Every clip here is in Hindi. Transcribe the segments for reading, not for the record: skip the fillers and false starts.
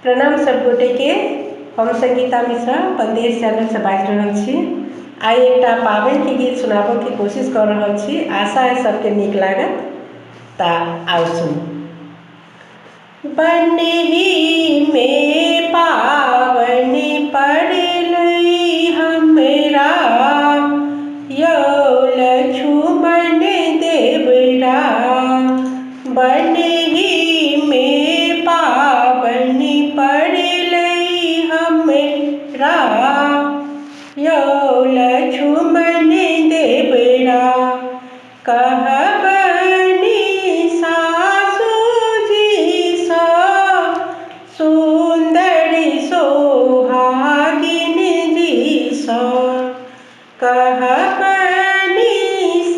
प्रणाम सब गोटे के। हम संगीता मिश्रा बंदेश चैनल से बाज रहल छी। आई एक पाबनि के गीत सुनाबऽ की कोशिश कर रहल छी। आशा है सबके नीक लागत। ता आओ सुन। बनही में पावनि पड़लई हमरा, यौ लक्ष्मण देवरा। बनही में पावनि पड़लई हमरा, यौ लक्ष्मण देवरा। कहबनि सासुजी सँ सुंदरी सोहागिन जी सँ। कहबनि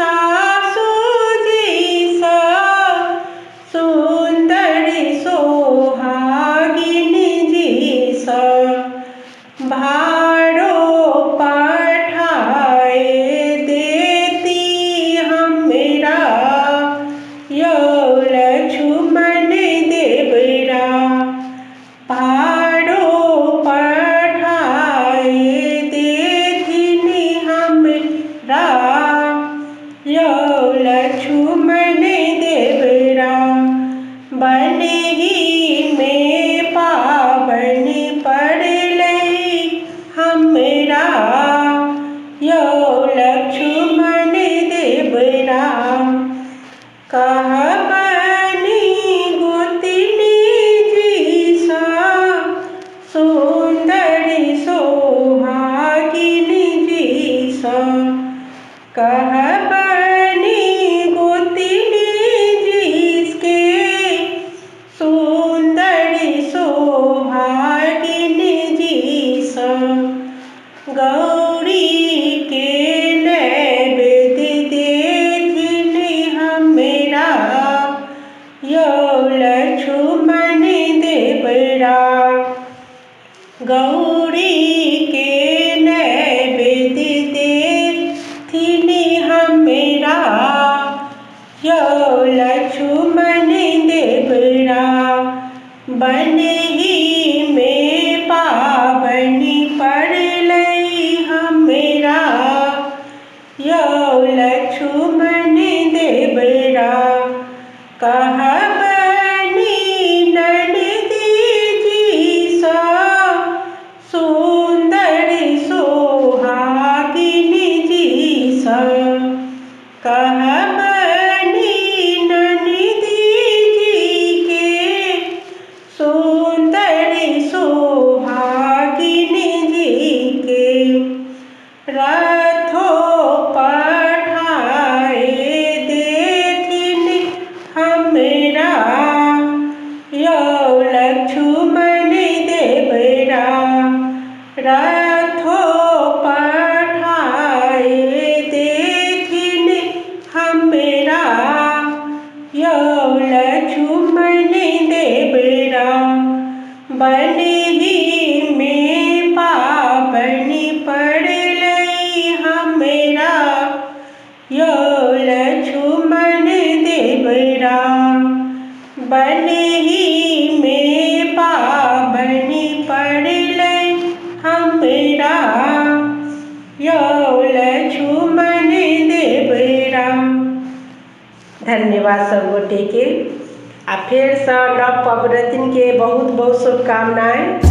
सासुजी सँ सुंदरी सोहागिन जी सँ। भाड़ो पठाए देती हमरा, यौ लक्ष्मण देवरा। भाड़ो पठाए देथिन हमरा, यौ लक्ष्मण देवरा। बनही में पावनि पड़लई हमरा, यौ लक्ष्मण देवरा। कहबनि गोतनी जी सँ सुंदरी सोहागिन जी सँ। कहबनि गोतनी जी के सुंदरी सोहागिन जी सँ। गौरी के नैवेद्य देथिन हमरा, यौ लक्ष्मण देवरा। गौरी के नैवेद्य देथिन हमरा, यौ लक्ष्मण देवरा। बनही में पावनि पड़लई हमरा, यौ लक्ष्मण देवरा। कहबनि ननदी जी सँ सुंदरी सोहागिन जी सँ। कहबनि ननदी जी के सुंदरी सोहागिन जी के। रथो पठाए देथिन हमरा, यौ लक्ष्मण देवरा। रथो पठाए देथिन हमरा, यौ लक्ष्मण देवरा। बनही में पावनि पड़लई हमरा, यौ लक्ष्मण देवरा। बनही में पावनि पड़लई हमरा, यौ लक्ष्मण देवरा। धन्यवाद सब गोटे के। आ फिर से नव पबनैतिन के बहुत बहुत शुभकामनाएं।